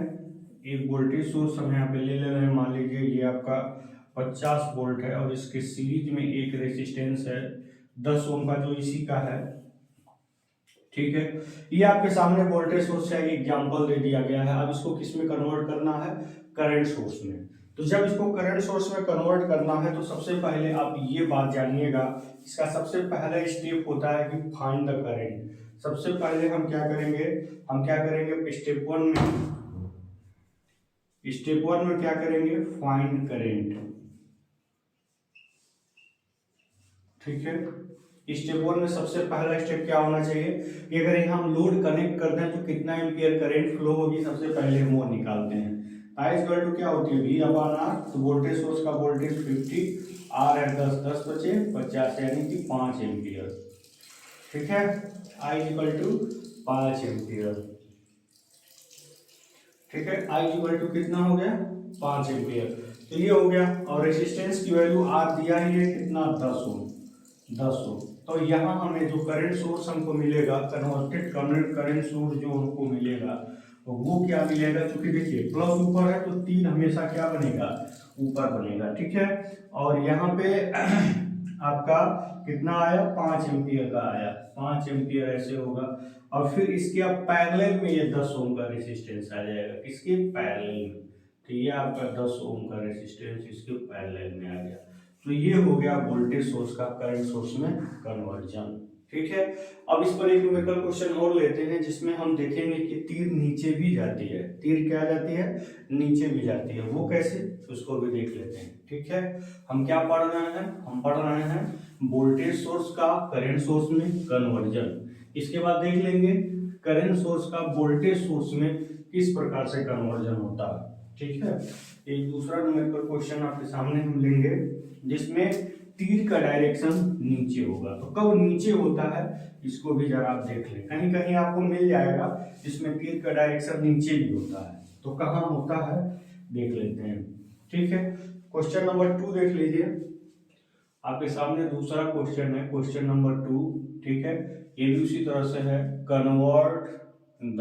एक वोल्टेज सोर्स हम यहाँ पे ले रहे हैं, मान लीजिए ये आपका 50 वोल्ट है, और इसके सीरीज में एक रेसिस्टेंस है 10 ओम का जो इसी का है। ठीक है, ये आपके सामने वोल्टेज सोर्स का एक एग्जांपल दे दिया गया है। अब इसको किस में कन्वर्ट करना है, करंट सोर्स में। तो जब इसको करंट सोर्स में कन्वर्ट करना है तो सबसे पहले आप ये बात जानिएगा, इसका सबसे पहला स्टेप होता है कि फाइंड द करंट। सबसे पहले हम क्या करेंगे, स्टेप वन में क्या करेंगे, फाइंड करंट। ठीक है, स्टेप वन में सबसे पहला स्टेप क्या होना चाहिए कि अगर यहाँ हम लोड कनेक्ट कर दें तो कितना एम्पियर करंट फ्लो होगी, सबसे पहले हम वो निकालते हैं। I इक्वल टू क्या होती है, V अपॉन R। तो वोल्टेज सोर्स का वोल्टेज 50, R है 10 बचे 50, यानी कि 5 एम्पियर। ठीक है, I इक्वल टू 5 एम्पियर। ठीक है, I इक्वल टू कितना हो गया, 5 एम्पियर। तो ये हो गया, और रेसिस्टेंस की वैल्यू R दिया ही है कितना, 10 ओम। तो यहाँ हमें जो करंट सोर्स हमको मिलेगा, कन्वर्टेड करंट सोर्स जो हमको मिलेगा, तो वो क्या मिलेगा, क्योंकि देखिए प्लस ऊपर है तो तीन हमेशा क्या बनेगा, ऊपर बनेगा। ठीक है, और यहाँ पे आपका कितना आया, 5 एम्पियर का आया, 5 एम्पियर ऐसे होगा। और फिर इसके अब पैरेलल में ये 10 ओम का रेसिस्टेंस आ जाएगा, किसके पैरेलल में। तो ये आपका 10 ओम का रेसिस्टेंस इसके पैरेलल में आ गया। तो ये हो गया वोल्टेज सोर्स का करंट सोर्स में कन्वर्जन। ठीक है, अब इस पर एक न्यूमेरिकल क्वेश्चन और लेते हैं, जिसमें हम देखेंगे कि तीर नीचे भी जाती है। तीर क्या जाती है, नीचे भी जाती है। वो कैसे, उसको भी देख लेते हैं। ठीक है, हम क्या पढ़ रहे हैं, हम पढ़ रहे हैं वोल्टेज सोर्स का करंट सोर्स में कन्वर्जन। इसके बाद देख लेंगे करंट सोर्स का वोल्टेज सोर्स में किस प्रकार से कन्वर्जन होता है। ठीक है, एक दूसरा न्यूमेरिकल क्वेश्चन आपके सामने हम लेंगे, जिसमें तीर का डायरेक्शन नीचे होगा। तो कब नीचे होता है, इसको भी जरा आप देख लें। कहीं कहीं आपको मिल जाएगा जिसमें तीर का डायरेक्शन नीचे भी होता है। तो कहाँ होता है देख लेते हैं। ठीक है, क्वेश्चन नंबर 2 देख लीजिए, आपके सामने दूसरा क्वेश्चन है, क्वेश्चन नंबर 2। ठीक है, ये भी उसी तरह से है, convert the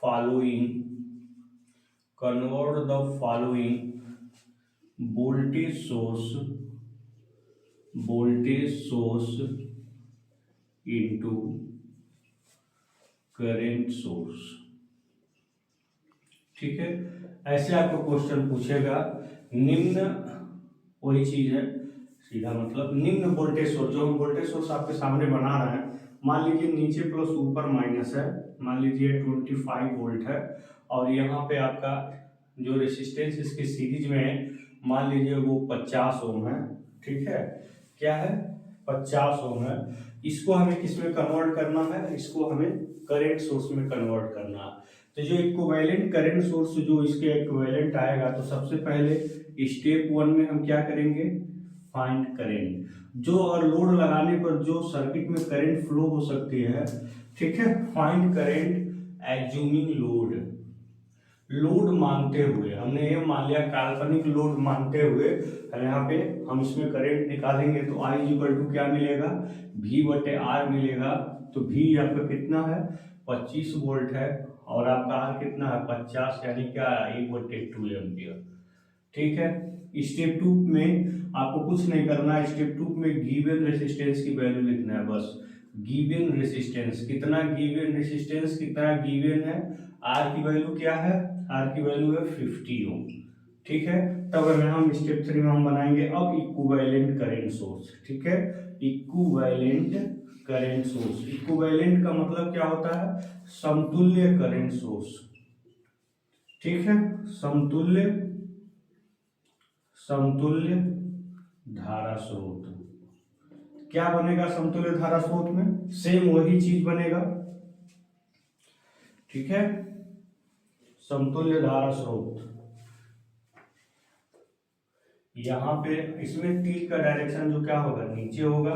following voltage source into current source. ठीक है, ऐसे आपको क्वेश्चन पूछेगा, निम्न वही चीज है, सीधा मतलब निम्न वोल्टेज सोर्स, जो हम वोल्टेज सोर्स आपके सामने बना रहे हैं, मान लीजिए नीचे प्लस ऊपर माइनस है, मान लीजिए 25 वोल्ट है, और यहाँ पे आपका जो रेसिस्टेंस इसके सीरीज में है, मान लीजिए वो 50 ओम है। ठीक है, क्या है, 50 ओम है। इसको हमें किस में कन्वर्ट करना है, इसको हमें करंट सोर्स में कन्वर्ट करना है। तो जो इक्विवेलेंट करंट सोर्स जो इसके इक्विवेलेंट आएगा, तो सबसे पहले स्टेप 1 में हम क्या करेंगे, फाइंड करंट, जो और लोड लगाने पर जो सर्किट में करंट फ्लो हो सकती है। ठीक है, फाइंड करंट एज्यूमिंग लोड मानते हुए, हमने ये मान लिया काल्पनिक लोड मानते हुए, यहाँ पे हम इसमें करंट निकालेंगे तो I इक्वल टू क्या मिलेगा, V/R मिलेगा। तो V आपका कितना है, 25 वोल्ट है, और आपका R कितना है, 50, यानी क्या, 1/2 एम्पियर। ठीक है, स्टेप 2 में आपको कुछ नहीं करना है, स्टेप 2 में गिवन रेसिस्टेंस की वैल्यू लिखना है बस। गिवन रेसिस्टेंस कितना, गिवन रेसिस्टेंस कितना गिवन है, आर की वैल्यू क्या है, आर की वैल्यू है 50 ओम। ठीक है, तब हम स्टेप 3 में हम बनाएंगे अब इक्विवेलेंट करंट सोर्स। ठीक है, इक्विवेलेंट करंट सोर्स, इक्विवेलेंट का मतलब क्या होता है, समतुल्य करंट सोर्स। ठीक है, समतुल्य धारा स्रोत। क्या बनेगा समतुल्य धारा स्रोत में, सेम वही चीज बनेगा। ठीक है, समतुल्य धारा स्रोत, यहाँ पे इसमें तीर का डायरेक्शन जो क्या होगा, नीचे होगा,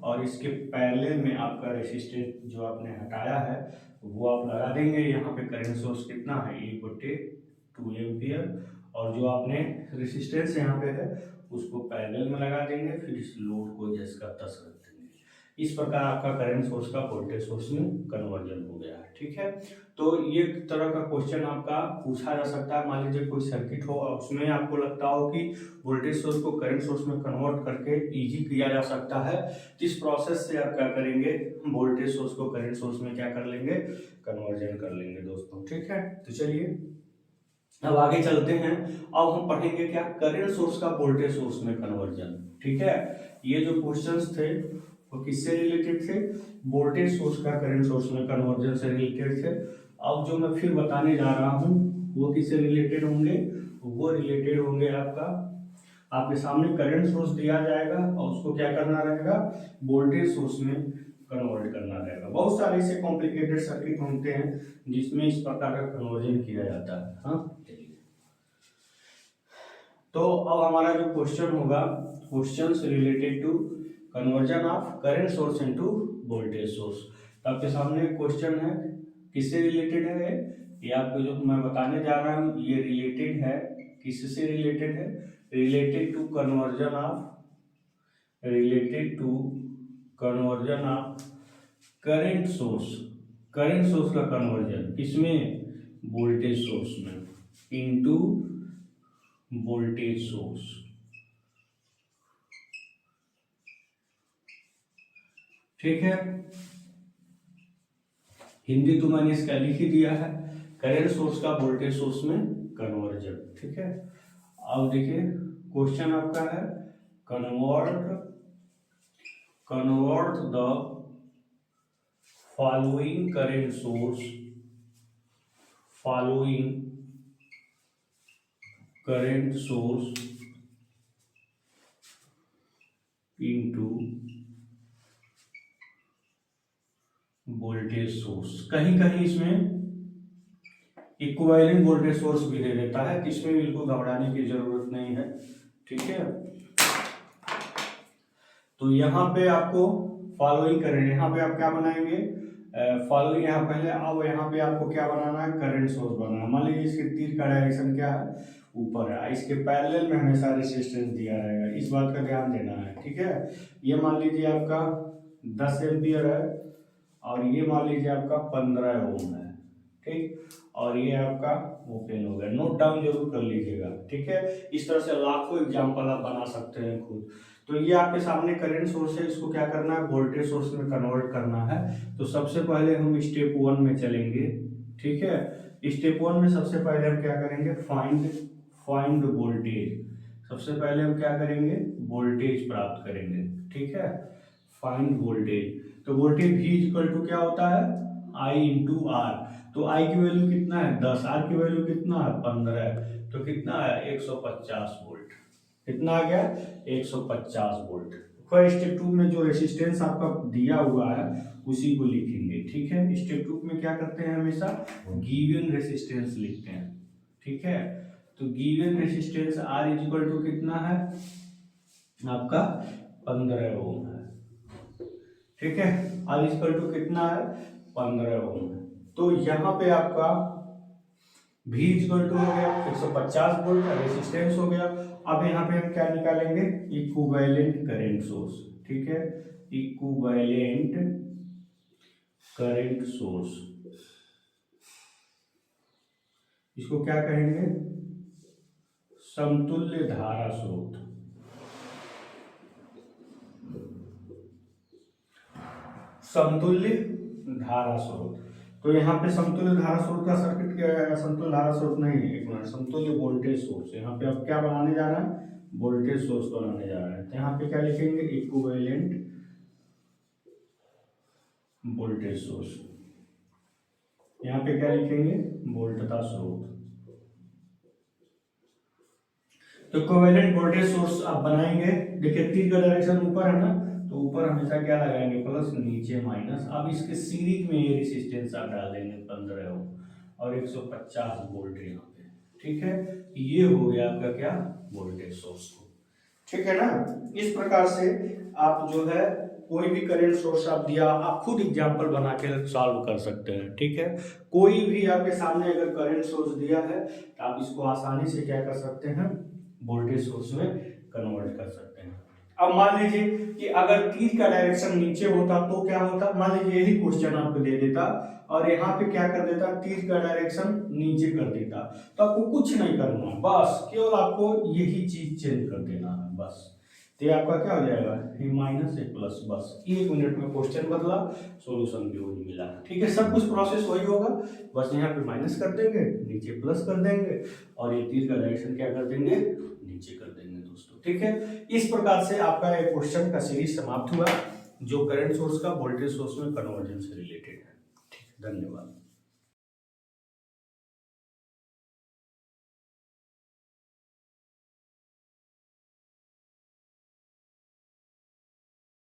और इसके पैरेलल में आपका रेसिस्टेंस जो आपने हटाया है वो आप लगा देंगे। यहाँ पे करंट सोर्स कितना है, 1/2 एम्पियर, और जो आपने रेसिस्टेंस यहाँ पे है उसको पैरेलल में लगा देंगे, फिर इस लोड को जैसे का तस रख देंगे। इस प्रकार आपका करंट सोर्स का वोल्टेज सोर्स में कन्वर्जन हो गया है। ठीक है, तो ये तरह का क्वेश्चन आपका पूछा जा सकता है। मान लीजिए कोई सर्किट हो और उसमें आपको लगता हो कि वोल्टेज सोर्स को करंट सोर्स में कन्वर्ट करके इजी किया जा सकता है, तो इस प्रोसेस से आप क्या करेंगे, वोल्टेज सोर्स को करंट सोर्स में क्या कर लेंगे, कन्वर्जन कर लेंगे दोस्तों। ठीक है, तो चलिए अब आगे चलते हैं। अब हम पढ़ेंगे क्या, करंट सोर्स का वोल्टेज सोर्स में कन्वर्जन। ठीक है, ये जो क्वेश्चंस थे वो किससे रिलेटेड थे, वोल्टेज सोर्स का करंट सोर्स में कन्वर्जन से रिलेटेड थे। अब जो मैं फिर बताने जा रहा हूँ वो किससे रिलेटेड होंगे, वो रिलेटेड होंगे आपके सामने करंट सोर्स दिया जाएगा और उसको क्या करना रहेगा, वोल्टेज सोर्स में कन्वर्ट करना रहेगा। बहुत सारे ऐसे कॉम्प्लिकेटेड सर्किट होते हैं जिसमें इस प्रकार का कन्वर्जन किया जाता है। हाँ, तो अब हमारा जो क्वेश्चन होगा, questions related to conversion of current source into voltage source. तो आपके सामने क्वेश्चन है, किससे रिलेटेड है ये आपको जो मैं बताने जा रहा हूँ, ये रिलेटेड है, किससे रिलेटेड है, related to conversion of current source का कन्वर्जन किसमें, वोल्टेज सोर्स में, इनटू वोल्टेज सोर्स। ठीक है, हिंदी तो मैंने इसका लिख ही दिया है, करंट सोर्स का वोल्टेज सोर्स में कन्वर्जन। ठीक है, अब देखिए क्वेश्चन आपका है, convert the following current source into voltage source. कहीं कहीं इसमें इक्विवेलेंट वोल्टेज सोर्स भी दे देता है, इसमें बिल्कुल घबराने की जरूरत नहीं है। ठीक है, तो यहाँ पे आपको फॉलोइंग करेंगे, यहाँ पे आप क्या बनाएंगे, फॉलो यहाँ पहले अब यहाँ पे आपको क्या बनाना है, करंट सोर्स बनाना है। मान लीजिए इसके तीर का डायरेक्शन क्या है, ऊपर है, इसके पैरेलल में हमेशा रेजिस्टेंस दिया रहेगा, इस बात का ध्यान देना है, ठीक है। ये मान लीजिए आपका 10 एम्पियर है और ये मान लीजिए आपका 15 ओम है, ठीक, और ये आपका ओपन हो गया। नोट डाउन जरूर कर लीजिएगा, ठीक है। इस तरह से लाखों एग्जाम्पल आप बना सकते हैं खुद। तो ये आपके सामने करंट सोर्स है, इसको क्या करना है, वोल्टेज सोर्स में कन्वर्ट करना है। तो सबसे पहले हम स्टेप 1 में चलेंगे, ठीक है। स्टेप 1 में सबसे पहले हम क्या करेंगे, फाइंड वोल्टेज। सबसे पहले हम क्या करेंगे, वोल्टेज प्राप्त करेंगे, ठीक है। फाइंड वोल्टेज, तो वोल्टेज V इक्वल टू क्या होता है, I इंटू आर। तो I की वैल्यू कितना है 10, R की वैल्यू कितना है 15, तो कितना है 150 वोल्ट। कितना आ गया 150 वोल्ट। फिर स्टेप 2 में जो रेसिस्टेंस आपका दिया हुआ है उसी को लिखेंगे, ठीक है। स्टेप 2 में क्या करते हैं, हमेशा गिवन रेसिस्टेंस लिखते हैं, ठीक है। तो given resistance R equal to कितना है आपका 15 ओम है, ठीक है। R इक्वल टू कितना है 15 ओम है। तो यहाँ पे आपका V इक्वल टू हो गया 150 वोल्ट का रेसिस्टेंस हो गया। अब यहाँ पे हम क्या निकालेंगे, इक्विवेलेंट करंट सोर्स, ठीक है। इक्विवेलेंट करंट सोर्स, इसको क्या कहेंगे, समतुल्य धारा स्रोत। समतुल्य धारा स्रोत, तो यहाँ पे समतुल्य धारा स्रोत का सर्किट क्या है, समतुल्य धारा स्रोत नहीं, एक मिनट, समतुल्य वोल्टेज सोर्स। यहाँ पे आप क्या बनाने जा रहे हैं, वोल्टेज सोर्स बनाने जा रहे हैं। तो यहाँ पे क्या लिखेंगे, इक्विवेलेंट वोल्टेज सोर्स। यहाँ पे क्या लिखेंगे, वोल्टता स्रोत। तो इक्विवेलेंट वोल्टेज सोर्स आप बनाएंगे, देखिए तीर का डायरेक्शन ऊपर है ना, तो ऊपर हमेशा क्या लगाएंगे, प्लस, नीचे माइनस। अब इसके सीरीज में ये रेसिस्टेंस आप डाल देंगे 15 ओम और 150 वोल्ट यहाँ पे, ठीक है। ये हो गया आपका क्या, वोल्टेज सोर्स को, ठीक है ना। इस प्रकार से आप जो है कोई भी करंट सोर्स आप दिया, आप खुद एग्जांपल बना के सॉल्व कर सकते हैं, ठीक है। कोई भी आपके सामने अगर करंट सोर्स दिया है तो आप इसको आसानी से क्या कर सकते हैं, वोल्टेज सोर्स में कन्वर्ट कर सकते हैं। अब मान लीजिए कि अगर तीर का डायरेक्शन नीचे होता तो क्या होता, मान लीजिए यही क्वेश्चन आपको दे देता और यहाँ पे क्या कर देता, तीर का डायरेक्शन नीचे कर देता, तो आपको कुछ नहीं करना, बस केवल आपको यही चीज चेंज कर देना है बस। तो ये आपका क्या हो जाएगा, ये माइनस, ये प्लस, बस 1 मिनट में क्वेश्चन बदला, सॉल्यूशन भी वही मिला, ठीक है। सब कुछ प्रोसेस वही होगा, बस यहाँ पे माइनस कर देंगे, नीचे प्लस कर देंगे और ये तीर का डायरेक्शन क्या कर देंगे, नीचे कर देंगे दोस्तों, ठीक है। इस प्रकार से आपका एक क्वेश्चन का सीरीज समाप्त हुआ जो करंट सोर्स का वोल्टेज सोर्स में कन्वर्जन से रिलेटेड है, ठीक है। धन्यवाद।